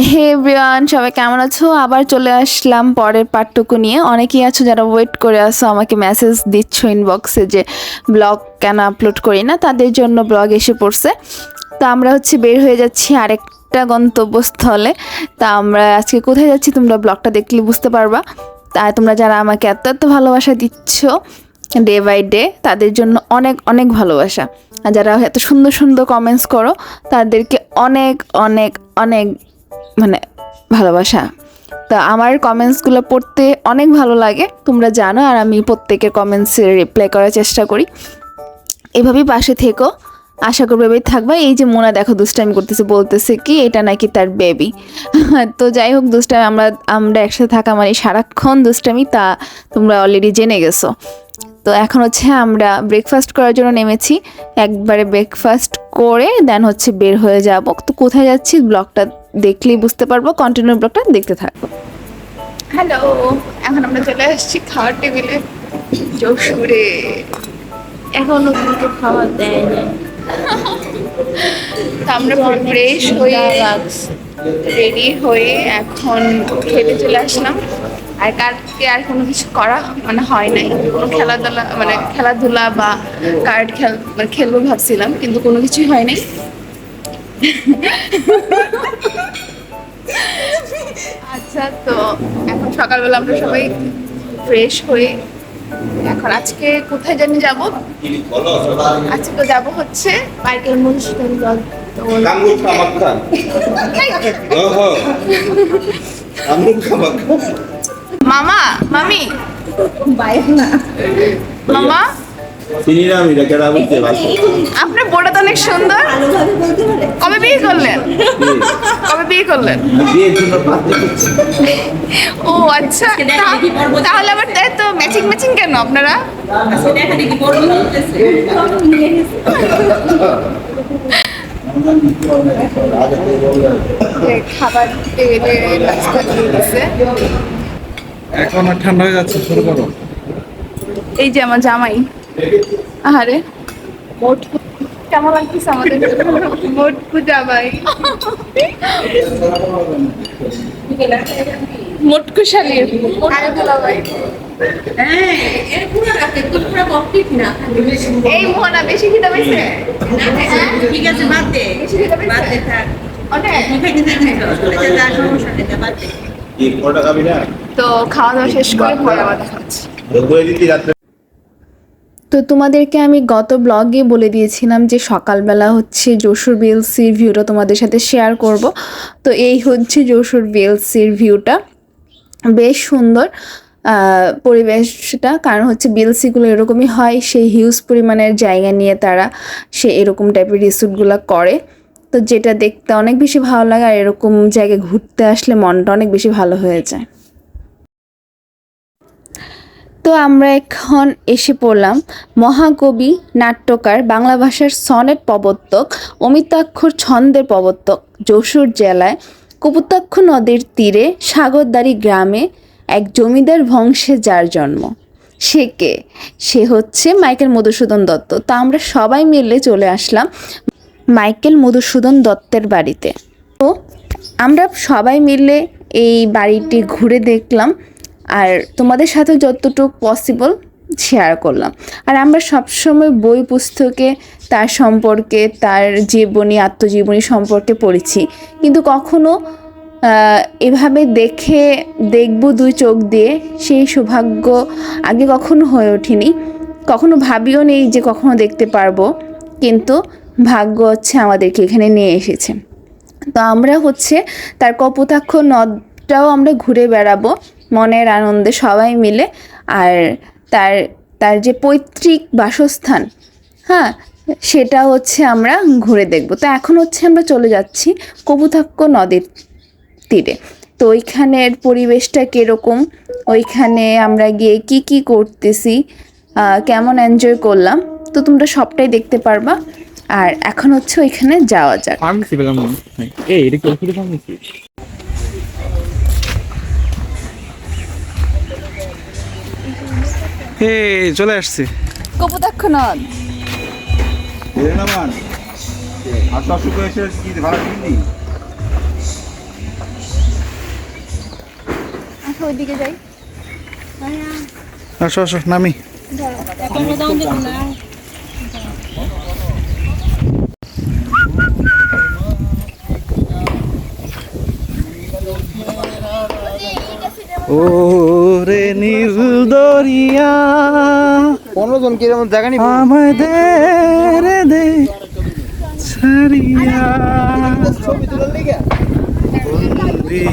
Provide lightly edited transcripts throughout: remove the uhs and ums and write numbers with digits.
হে everyone, সবাই কেমন আছো? আবার চলে আসলাম পরের পার্টটুকু নিয়ে। অনেকেই আছো যারা ওয়েট করে আসো, আমাকে মেসেজ দিচ্ছ ইনবক্সে যে ব্লগ কেন আপলোড করি না, তাদের জন্য ব্লগ এসে পড়ছে। তো আমরা বের হয়ে যাচ্ছি আরেকটা গন্তব্যস্থলে। তা আমরা আজকে কোথায় যাচ্ছি তোমরা ব্লগটা দেখলে বুঝতে পারবা। তাই তোমরা যারা আমাকে এত এত ভালোবাসা দিচ্ছ ডে বাই ডে, তাদের জন্য অনেক অনেক ভালোবাসা। আর যারা এত সুন্দর সুন্দর কমেন্টস করো, তাদেরকে অনেক অনেক অনেক মানে ভালোবাসা। তো আমার কমেন্টসগুলো পড়তে অনেক ভালো লাগে, তোমরা জানো। আর আমি প্রত্যেকের কমেন্টসে রিপ্লাই করার চেষ্টা করি। এভাবেই পাশে থেকো, আশা করবো এভাবেই থাকবা। এই যে মোনা দেখো দুষ্টামি করতেছে, বলতেছে কি এটা নাকি তার বেবি। তো যাই হোক, দুষ্টামি আমরা একসাথে থাকা মানে সারাক্ষণ দুষ্টামি, তা তোমরা অলরেডি জেনে গেছো। তো এখন আমরা ব্রেকফাস্ট করার জন্য নেমেছি। একবারে ব্রেকফাস্ট করে দেন বের হয়ে যাব। তো কোথায় যাচ্ছি ব্লগটা দেখলেই বুঝতে পারবো, কন্টিনিউ ব্লগটা দেখতে থাকবো। হ্যালো, এখন আমরা চলে আসছি খাওয়ার টেবিলে যশোরে। এখনো কিন্তু খাবার দেয় না। তো আমরা ফ্রেশ হয়ে রেডি হয়ে এখন খেতে চলে আসলাম। আর কালকে আর কোনো কিছু করা হয় নাই, কোনো খেলাধুলা বা কার্ড খেলবো ভাবছিলাম, কিন্তু কোনো কিছুই হয় নাই। আচ্ছা, তো এখন সকালবেলা আমরা সবাই ফ্রেশ হয়ে এখন আজকে কোথায় জানি যাব। আজকে তো যাব মাইকেল মধুসূদন মামা মামি মামা। আপনার বোটা তো অনেক সুন্দর। কবে বিয়ে করলেন? ও আচ্ছা, তাহলে আবার তো ম্যাচিং ম্যাচিং কেন আপনারা? খাবার টেবিলে নাস্তা দিয়ে দিছে। এখন আর ঠান্ডা হয়ে যাচ্ছে, শুরু করো। এই যে আমার জামাই। আরে কেমন লাগতেছে আমাদের মোটকু জামাই, মোটকু শালির ভাই। এই মোহনা বেশি খিদা পাইছে? ঠিক আছে, বাদ দে, বাদ দে, থাক। তো খাওয়া দাওয়া শেষ করে পরে আবার দেখা হচ্ছে। তো তোমাদেরকে আমি গত ব্লগে বলে দিয়েছিলাম যে সকালবেলা যশোর বিএলসির ভিউটা তোমাদের সাথে শেয়ার করব। তো এই যশোর বিএলসির ভিউটা, বেশ সুন্দর পরিবেশটা। কারণ বিএলসিগুলো এরকমই হয়, সেই হিউজ পরিমাণের জায়গা নিয়ে তারা এরকম টাইপের রিসোর্টগুলো করে। তো যেটা দেখতে অনেক বেশি ভালো লাগে, আর এরকম জায়গায় ঘুরতে আসলে মনটা অনেক বেশি ভালো হয়ে যায়। তো আমরা এখন এসে পড়লাম মহাকবি, নাট্যকার, বাংলা ভাষার সনেট প্রবর্তক, অমিতাক্ষর ছন্দের প্রবর্তক, যশোর জেলায় কপোতাক্ষ নদীর তীরে সাগরদাড়ি গ্রামে এক জমিদার বংশে যার জন্ম। সে কে? সে মাইকেল মধুসূদন দত্ত। তা আমরা সবাই মিলে চলে আসলাম মাইকেল মধুসূদন দত্তের বাড়িতে। তো আমরা সবাই মিলে এই বাড়িটি ঘুরে দেখলাম, আর তোমাদের সাথে যতটুকু পসিবল শেয়ার করলাম। আর আমরা সবসময় বই পুস্তকে তার সম্পর্কে, তার জীবনী, আত্মজীবনী সম্পর্কে পড়েছি, কিন্তু কখনো এভাবে দেখব দুই চোখ দিয়ে, সেই সৌভাগ্য আগে কখনো হয়ে ওঠেনি। কখনো ভাবিও নেই যে কখনো দেখতে পারবো, কিন্তু ভাগ্য আমাদেরকে এখানে নিয়ে এসেছে। তো আমরা তার কপোতাক্ষ নদটাও আমরা ঘুরে বেড়াবো মনের আনন্দে সবাই মিলে। আর তার যে পৈতৃক বাসস্থান, হ্যাঁ, সেটা আমরা ঘুরে দেখব। তো এখন আমরা চলে যাচ্ছি কপোতাক্ষ নদীর তীরে। তো ওইখানের পরিবেশটা কীরকম, ওইখানে আমরা গিয়ে কি কি করতেছি, কেমন এনজয় করলাম, তো তোমরা সবটাই দেখতে পারবা। আর এখন ওইখানে যাওয়া যাক। চলে আসছে কপোতাক্ষ নদ। আসো ওইদিকে যাই। আসো আসো নামি। ও রে নীল দরিয়া 15 জন কি এরকম জায়গা নিব আমায় দে রে দে ছাড়িয়া বন্দি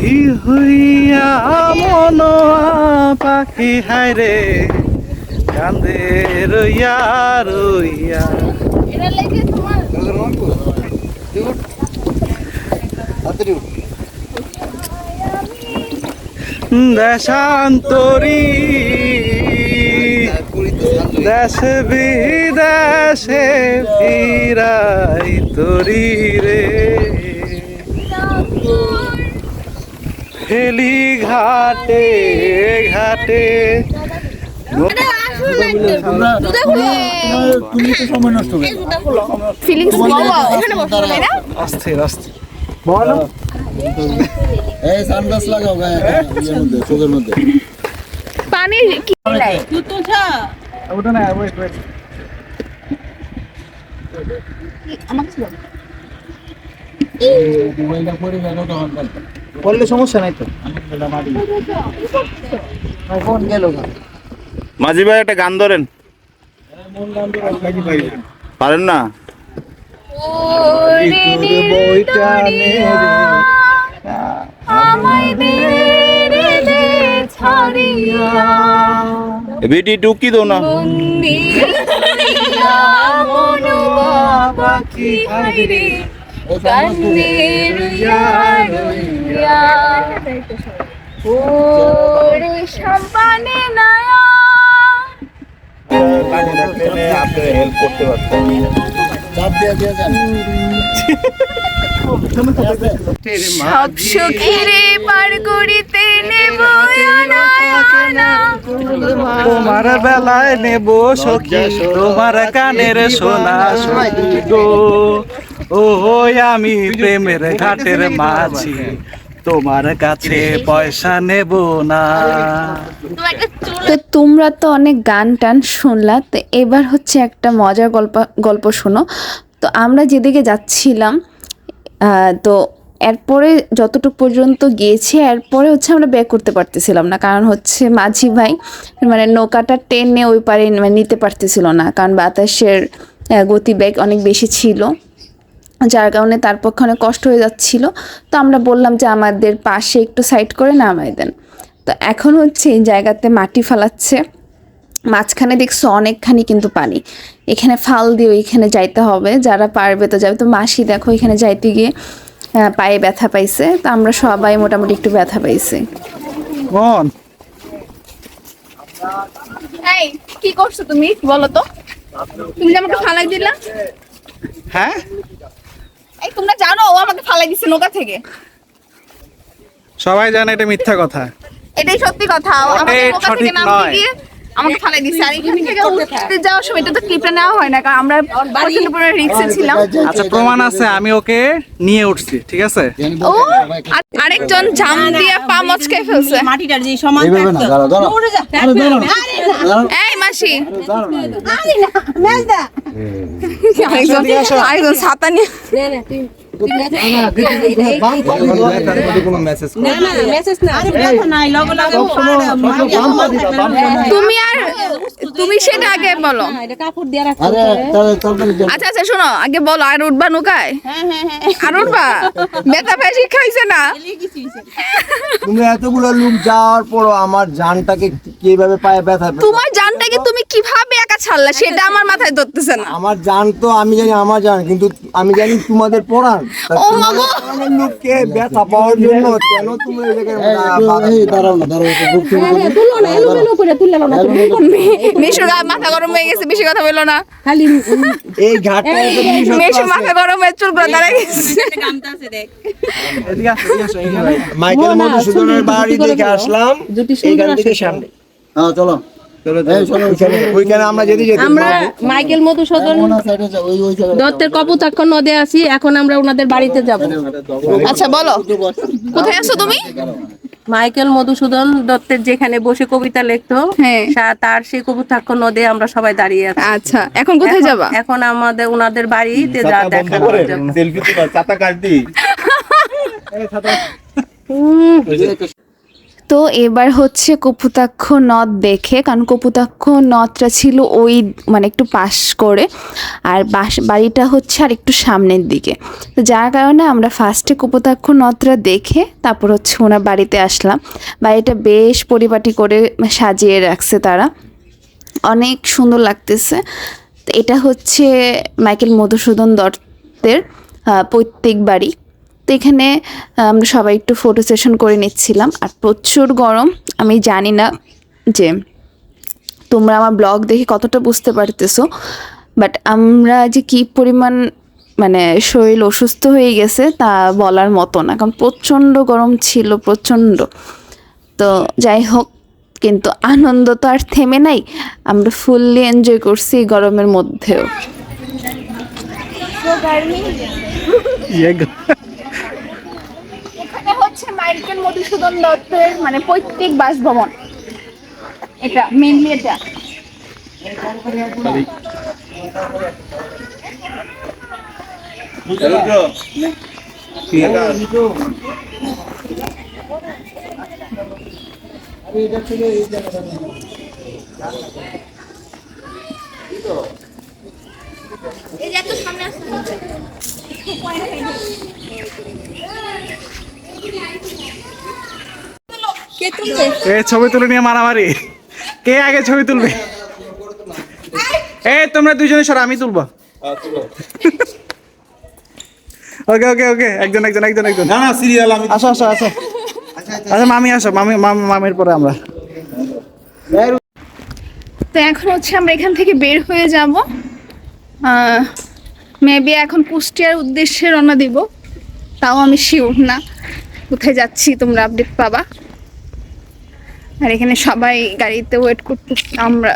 হইয়া মনোয়া পাখি হায় রে কান্দে রইয়া রইয়া দেশান্তরী দেশে বিদেশে ফিরাই তরি রে ফেলি ঘাটে ঘাটে তুমি তো সময় নষ্ট করে ফিলিংস এখানে বসো তাই না? আস্তে আস্তে বলো এই সানগ্লাস লাগাও গায়ে ইয়ের মধ্যে চোখের মধ্যে পানি কি লাই ওটা না ওয়েট ওয়েট আমাকে ছিল মোবাইলটা পড়ে গেল তখন বললে সমস্যা নাই তো ফোন গেল মাঝি ভাই একটা গান ধরেন, পারেন না? বইটা নে আমায় দে রে দে ছাড়িয়া বেটি টুকি দো না। বন্দি হইয়া মনোয়া পাখি হায়রে কান্দে রইয়া রইয়া ওরে সম্পানে নায়া আপনি হেল্প করতে পারতেন। চাপ দিয়ে দিয়ে যান সব সুখেরে পার করিতে নেব না তোমার বেলায় নেব সখী তোমার কানের সোনা সখী গো ও আমি প্রেমের ঘাটের মাঝি তোমার কাছে পয়সা নেব না। তো তোমরা তো অনেক গান টান শুনলা, তো এবার হচ্ছে একটা মজার গল্প শোনো। তো আমরা যেদিকে যাচ্ছিলাম তো এরপরে যতটুকু পর্যন্ত গিয়েছি এরপরে হচ্ছে আমরা ব্যাক করতে পারতেছিলাম না, কারণ হচ্ছে মাঝি ভাই মানে নৌকাটা টেনে ওই পারে মানে নিতে পারতেছিল না, কারণ বাতাসের গতিবেগ অনেক বেশি ছিল, যার কারণে তার পক্ষে অনেক কষ্ট হয়ে যাচ্ছিল। তো আমরা বললাম যে আমাদের পাশে একটু সাইড করে নামাই দেন। তো এখন হচ্ছে এই জায়গাতে মাটি ফালাচ্ছে, মাঝখানে দেখছো অনেকখানি কিন্তু পানি, এখানে ফাল দিয়ে ওইখানে যাইতে হবে, যারা পারবে তো যাবে। তো মাসি দেখো এখানে যাইতে গিয়ে পায়ে ব্যথা পাইছে, তো আমরা সবাই মোটামুটি একটু ব্যথা পাইছি। কোন এই কি করছো তুমি বলো তো? তুমি যে আমাকে ফালাই দিলা, হ্যাঁ এই তোমরা জানো ও আমাকে ফালাই দিছে নৌকা থেকে? সবাই জানে এটা মিথ্যা কথা। এটাই সত্যি কথা, ও আমাকে এটাই নৌকা থেকে সঠিক নামিয়ে নয়। দিয়ে আমাকে ফালাই দিছে। আর এখান থেকে উঠতে যাওয়ার সময় এটা তো ক্লিপটা নেওয়া হয় না, কারণ আমরা প্রচন্ড পরিমাণে রিস্কে ছিলাম। আচ্ছা প্রমাণ আছে, আমি ওকে নিয়ে উঠছি, ঠিক আছে? ও আরেকজন জাম দিয়ে পা মচকে ফেলছে। মাটিটার যে সমান এইভাবে না দাঁড়াও দাঁড়াও পড়ে যা আরে দাঁড়াও এই মাসি দাঁড়াও আরেকজন ছাতা নিয়ে কোনো মেসেজ না না মেসেজ না আরে ব্যথা নাই লগে লগে তুমি সেটা আগে বলো। এটা কাপড় দিয়ে রাখতে আরে তাড়াতাড়ি আচ্ছা আচ্ছা শোনো, আগে বলো আর উঠবা নৌকায়? হ্যাঁ হ্যাঁ হ্যাঁ আর উঠবা? ব্যথা বেশি খাইছে না? তুমি এতগুলো লোক যাওয়ার পরও আমার জানটাকে কিভাবে পায়ে ব্যথা তোমার জানটাকে তুমি কিভাবে একা ছাড়লা সেটা আমার মাথায় ধরতেছে না। আমার জান তো আমি জানি আমার জান, কিন্তু আমি জানি তোমাদের পড়ান ও মাগো, লোককে ব্যথা পাওয়ার জন্য কেন তুমি এই জায়গায় দাঁড়াও না দাঁড়াও তুলো না এলোমেলো করে তুললে না তুমি মেশুর গায়ে মাথা গরম হয়ে গেছে, বেশি কথা বললো না। খালি এই ঘাটটা মেশুর মাথা গরম হয়ে চুলগুলো দাঁড়ায় গেছে। গামতা আছে দেখ মাইকেল মধুসূদনের বাড়ি দেখে আসলাম এইখান থেকে সামনে। হ্যাঁ চলো ওইখানে আমরা যদি যেতে আমরা মাইকেল মধুসূদন দত্তের কপোতাক্ষ নদে আছি, এখন আমরা ওনাদের বাড়িতে যাব। আচ্ছা বলো, কোথায় আছো তুমি? মাইকেল মধুসূদন দত্তের যেখানে বসে কবিতা লিখতো, হ্যাঁ। তার সেই কপোতাক্ষ নদে আমরা সবাই দাঁড়িয়ে আছি। আচ্ছা, এখন কোথায় যাবা? এখন আমাদের ওনাদের বাড়িতে যা দেখা যাবে। সেলফি তোলা চাতা কাটদি তো এবার হচ্ছে কপোতাক্ষ নদ দেখে, কারণ কপোতাক্ষ নদটা ছিল ওই মানে একটু পাশ করে, আর বাড়িটা হচ্ছে আর একটু সামনের দিকে। তো যার কারণে আমরা ফার্স্টে কপোতাক্ষ নদটা দেখে তারপর হচ্ছে ওনার বাড়িতে আসলাম। বাড়িটা বেশ পরিপাটি করে সাজিয়ে রাখছে তারা, অনেক সুন্দর লাগতেছে। তো এটা হচ্ছে মাইকেল মধুসূদন দত্তের পৈতৃক বাড়ি। তো এখানে আমরা সবাই একটু ফটো সেশন করে নিচ্ছিলাম, আর প্রচুর গরম। আমি জানি না যে তোমরা আমার ব্লগ দেখে কতটা বুঝতে পারতেছো, বাট আমরা যে কী পরিমাণ মানে শরীর অসুস্থ হয়ে গেছে তা বলার মতো না, কারণ প্রচণ্ড গরম ছিল, প্রচণ্ড। তো যাই হোক, কিন্তু আনন্দ তো আর থেমে নাই, আমরা ফুললি এনজয় করছি এই গরমের মধ্যেও। এখানে হচ্ছে মাইকেল মধুসূদন দত্তের মানে পৈতৃক বাসভবন, এটা মেনলি এটা। এই ছবি তুলে নিয়ে মারামারি, কে আগে ছবি তুলবে? এই তোমরা দুইজনে সর, আমি তুলবো। ওকে ওকে ওকে, একজন একজন একজন একজন। না না সিরিয়াল আমি আসো আসো আসো। আচ্ছা মামি আসো, মামির পরে আমরা। তো এখন হচ্ছে আমরা এখান থেকে বের হয়ে যাব, মেবি এখন কুষ্টিয়ার উদ্দেশ্যে রওনা দিব, তাও আমি শিওর না কোথায় যাচ্ছি, তোমরা আপডেট পাবা। আর এখানে সবাই গাড়িতে ওয়েট করতেছি, আমরা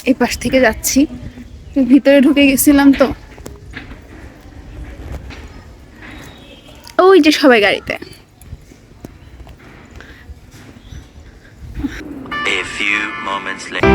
এই পাশ থেকে যাচ্ছি, ভিতরে ঢুকে গেছিলাম তো ওই যে সবাই গাড়িতে। A few moments later.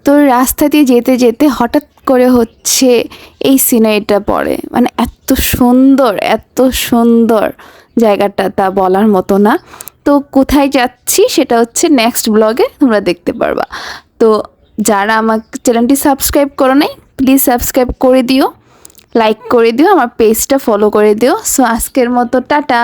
তো রাস্তা দিয়ে যেতে যেতে হঠাৎ করে হচ্ছে এই সিনারিটা পড়ে, মানে এত সুন্দর জায়গাটা তা বলার মতো না। তো কোথায় যাচ্ছি সেটা হচ্ছে নেক্সট ব্লগে তোমরা দেখতে পারবা। তো যারা আমার চ্যানেলটি সাবস্ক্রাইব করো নাই প্লিজ সাবস্ক্রাইব করে দিও, লাইক করে দিও, আমার পেজটা ফলো করে দিও। সো আজকের মতো টাটা।